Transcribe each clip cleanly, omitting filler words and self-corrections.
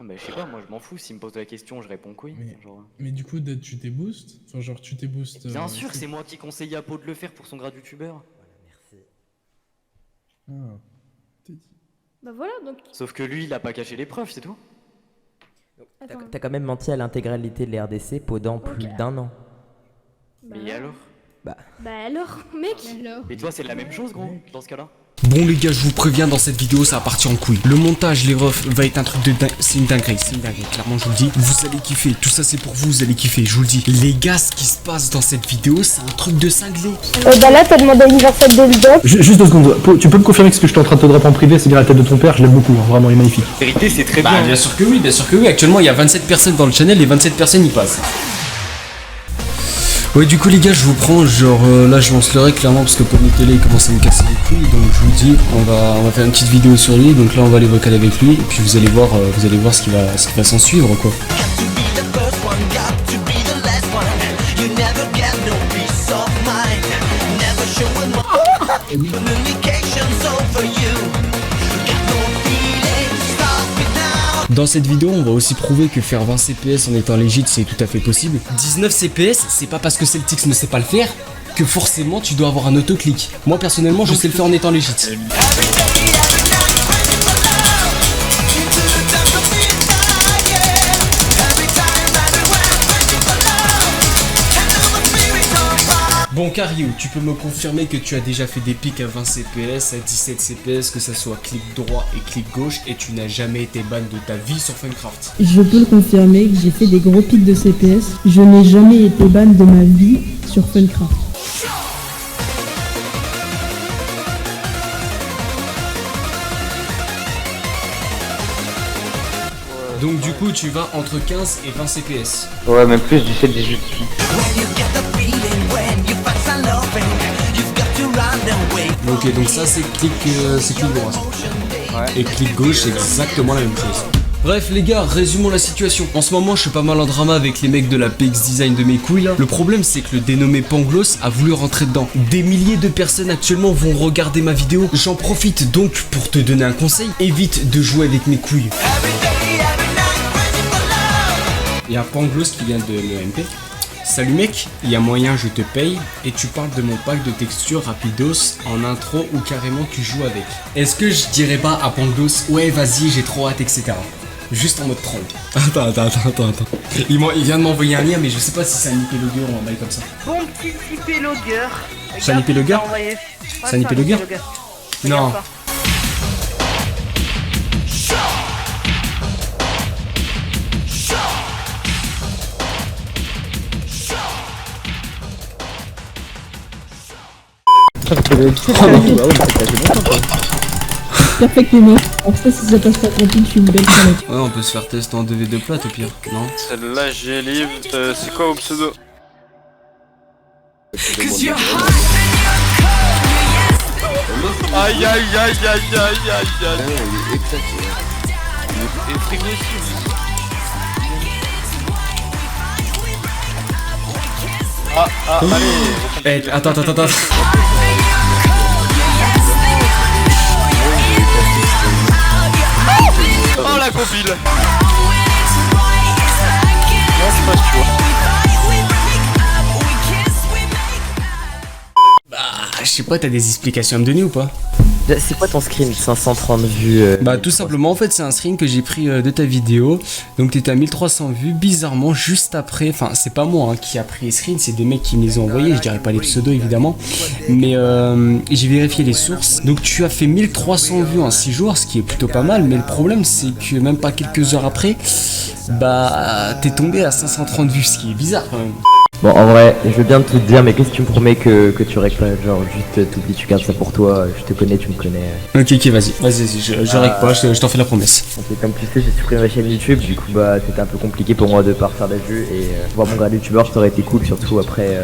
Ah bah je sais pas, moi je m'en fous, s'il me pose la question, je réponds que oui. Genre... Mais du coup, tu t'es boost? Enfin, genre, tu t'es boost. Bien sûr, c'est moi qui conseille à Pau de le faire pour son grade youtubeur. Ah, t'es dit. Bah voilà, donc. Sauf que lui, il a pas caché les preuves, c'est tout. T'as quand même menti à l'intégralité de l'RDC pendant plus d'un an. Mais alors? Bah alors, mec. Et toi, c'est la même chose, gros, dans ce cas-là? Bon les gars, je vous préviens, dans cette vidéo ça va partir en couille. Le montage, les refs, va être un truc de dingue. C'est une dinguerie, clairement je vous le dis. Vous allez kiffer, tout ça c'est pour vous, vous allez kiffer, je vous le dis. Les gars, ce qui se passe dans cette vidéo, c'est un truc de cinglé. Bah là, t'as demandé à Universal de le doc. Juste 2 secondes, tu peux me confirmer que ce que je suis en train de te drop en privé, c'est bien la tête de ton père, je l'aime beaucoup, hein, vraiment il est magnifique. La vérité, c'est très bien. Bah bien sûr que oui, actuellement il y a 27 personnes dans le channel et 27 personnes y passent. Ouais, du coup les gars, je vous prends, genre là je lance le rec clairement parce que Pony Télé il commence à me casser les couilles, donc je vous dis, on va faire une petite vidéo sur lui, donc là on va aller vocal avec lui et puis vous allez voir ce qui va s'en suivre quoi. Dans cette vidéo, on va aussi prouver que faire 20 CPS en étant légit, c'est tout à fait possible. 19 CPS, c'est pas parce que Celtics ne sait pas le faire que forcément tu dois avoir un autoclick. Moi personnellement, je sais le faire en étant légit. Bon Cario, tu peux me confirmer que tu as déjà fait des pics à 20 CPS, à 17 CPS, que ça soit clic droit et clic gauche, et tu n'as jamais été ban de ta vie sur Funcraft. Je peux le confirmer que j'ai fait des gros pics de CPS. Je n'ai jamais été ban de ma vie sur Funcraft. Donc du coup tu vas entre 15 et 20 CPS. Ouais, même plus, 17-18. Ok, donc ça c'est clic droit. Ouais. Et clic gauche, c'est exactement la même chose. Bref les gars, résumons la situation. En ce moment je suis pas mal en drama avec les mecs de la PX Design de mes couilles là. Le problème c'est que le dénommé Panglos a voulu rentrer dedans. Des milliers de personnes actuellement vont regarder ma vidéo. J'en profite donc pour te donner un conseil. Évite de jouer avec mes couilles. Il y a Panglos qui vient de l'EMP. Salut mec, il y a moyen je te paye et tu parles de mon pack de textures rapidos en intro ou carrément tu joues avec. Est-ce que je dirais pas à Panglos ouais vas-y j'ai trop hâte etc. Juste en mode troll. Attends. Il vient de m'envoyer un lien mais je sais pas si c'est un IP logger ou un bail comme ça. Bon petit IP logger. C'est un IP logger? C'est un IP logger? Non. Perfectement. En fait, si ça passe pas tranquille, je suis une belle planète. Ouais, on peut se faire tester en 2v2 plate au pire, non? Celle-là, j'ai libre. C'est quoi au pseudo? Aïe aïe aïe aïe aïe aïe aïe. Et frigo aussi. Allez. Eh, attends. Oh la compile. Non, je passe, tu vois. Bah, je sais pas, t'as des explications à me donner ou pas? C'est quoi ton screen 530 vues Bah tout simplement en fait c'est un screen que j'ai pris de ta vidéo. Donc t'étais à 1300 vues bizarrement juste après. Enfin c'est pas moi qui a pris les screens, c'est des mecs qui me les ont envoyés. Je dirais pas les pseudos évidemment. Mais j'ai vérifié les sources. Donc tu as fait 1300 vues en 6 jours, ce qui est plutôt pas mal. Mais le problème c'est que même pas quelques heures après, bah t'es tombé à 530 vues, ce qui est bizarre quand même. Bon en vrai, je veux bien te dire, mais qu'est-ce que tu me promets que tu règles pas? Genre juste t'oublies, tu gardes ça pour toi, je te connais, tu me connais. Ok vas-y, je règle pas, je t'en fais la promesse. Ok, comme tu sais, j'ai supprimé ma chaîne YouTube, du coup bah c'était un peu compliqué pour moi de pas refaire des vues et voir mon grade youtubeur ça aurait été cool, surtout après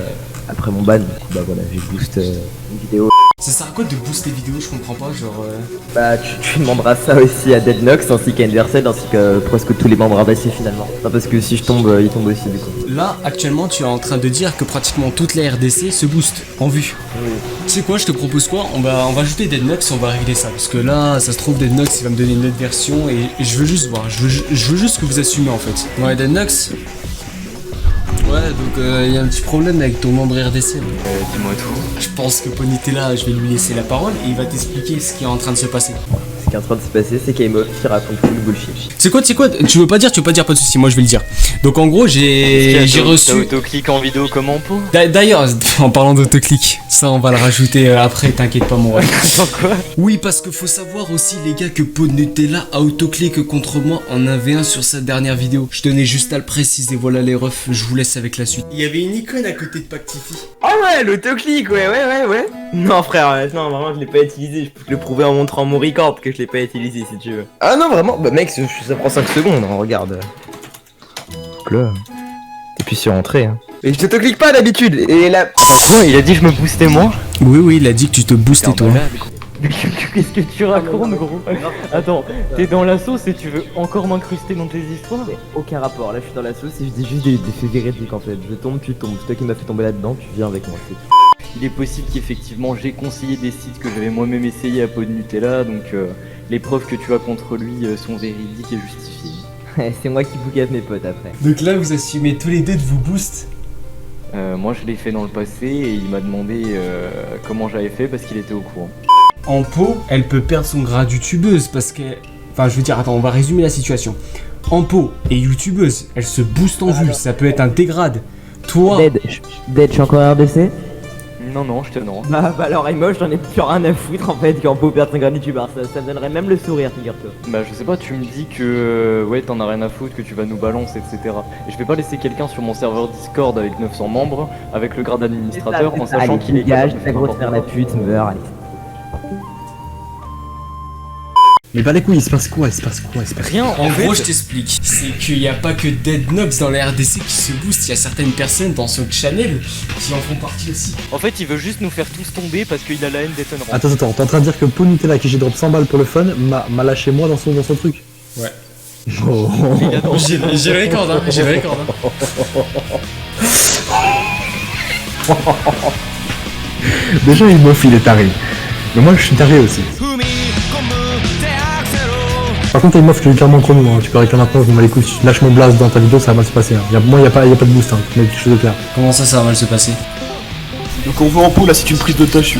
après mon ban, du coup, bah voilà, j'ai boost une vidéo. Ça sert à quoi de booster vidéo? Je comprends pas, genre. Bah tu demanderas ça aussi à Deadnox ainsi qu'à Inversed ainsi qu'à presque tous les membres RDC finalement. Enfin, parce que si je tombe, ils tombent aussi du coup. Là, actuellement, tu es en train de dire que pratiquement toute la RDC se booste en vue. Oui. Tu sais quoi, je te propose quoi? On va ajouter Deadnox et on va régler ça. Parce que là, ça se trouve, Deadnox il va me donner une autre version et je veux juste voir. Je veux juste que vous assumez en fait. Ouais, Deadnox. Ouais, donc il y a un petit problème avec ton membre RDC. Dis-moi tout. Je pense que Ponytella, je vais lui laisser la parole et il va t'expliquer ce qui est en train de se passer. Ce qui est en train de se passer, c'est Kaimov qui raconte tout le bullshit. C'est quoi, tu veux pas dire, pas de soucis, moi je vais le dire. Donc en gros, j'ai reçu. T'as autoclic en vidéo comme en pot. D'ailleurs, en parlant d'autoclic, ça on va le rajouter après, t'inquiète pas mon ref. Attends quoi? Oui, parce que faut savoir aussi les gars que Ponytella a autoclic contre moi en 1v1 sur sa dernière vidéo. Je tenais juste à le préciser, voilà les refs, je vous laisse avec la suite. Il y avait une icône à côté de Pactify. Ah ouais, l'autoclick, ouais. Non frère, non vraiment je l'ai pas utilisé, je peux te le prouver en montrant mon record que je l'ai pas utilisé si tu veux. Ah non vraiment, bah mec ça prend 5 secondes, hein, regarde. Là. Et puis sur entrée hein. Et je t'autoclique pas d'habitude, et là... Quoi? Il a dit je me boostais moi? Oui, il a dit que tu te boostais toi. Qu'est-ce que tu racontes gros? Attends, t'es dans la sauce et tu veux encore m'incruster dans tes histoires? Aucun rapport, là je suis dans la sauce et je dis juste des faits véridiques en fait. Je tombe, tu tombes, c'est toi qui m'as fait tomber là-dedans, tu viens avec moi. Il est possible qu'effectivement j'ai conseillé des sites que j'avais moi-même essayé à Ponytella, donc les preuves que tu as contre lui sont véridiques et justifiées. C'est moi qui bougasse mes potes après. Donc là vous assumez tous les deux de vous boost. Moi je l'ai fait dans le passé et il m'a demandé comment j'avais fait parce qu'il était au courant. En pot, elle peut perdre son grade youtubeuse parce que... Enfin je veux dire, attends, on va résumer la situation. En pot et youtubeuse, elle se booste en vue, ça peut être un dégrade. Toi... Dead, je suis encore RDC? Non, je te non. Bah alors Imoche, j'en ai plus rien à foutre en fait qu'en pot perdre son grade youtubeur, ça me donnerait même le sourire, figure-toi. Bah je sais pas, tu me dis que ouais t'en as rien à foutre, que tu vas nous balancer, etc. Et je vais pas laisser quelqu'un sur mon serveur Discord avec 900 membres, avec le grade d'administrateur, en sachant qu'il est capable de ta faire grosse n'importe mère la quoi. pute, meurs, allez. Mais bah les couilles, il se passe quoi? Rien, En gros, je t'explique. C'est qu'il n'y a pas que Deadnox dans la RDC qui se booste, il y a certaines personnes dans son channel qui en font partie aussi. En fait, il veut juste nous faire tous tomber parce qu'il a la haine des Tonrans. Attends, t'es en train de dire que Ponytella qui j'ai drop 100 balles pour le fun m'a lâché moi dans son truc? Ouais. Oh. J'ai le record, hein, j'ai le record. Déjà il m'offre, il est taré. Mais moi je suis taré aussi. Par contre, il m'offre que j'ai clairement chrono, hein. Tu peux réclamer maintenant, je m'en bats les couilles. Si tu lâches mon blast dans ta vidéo, ça va mal se passer. Hein. Moi, y a pas de boost, hein. Mais quelque chose de clair. Comment ça va mal se passer? Donc on veut en pot là, c'est une prise de tâche.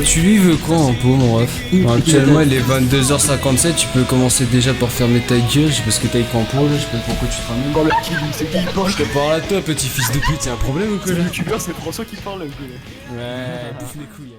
Tu lui veux quoi en pot, mon ref? Actuellement, il est 22h57, tu peux commencer déjà par fermer ta gueule, je sais pas ce que t'as écrit en pot, là, je sais pas pourquoi tu te ramènes. Parle à qui lui? C'est qui il parle? Je te parle à toi, petit fils de pute, c'est un problème ou quoi C'est là? le youtubeur, c'est François qui parle là. Ouais, bouffe les couilles.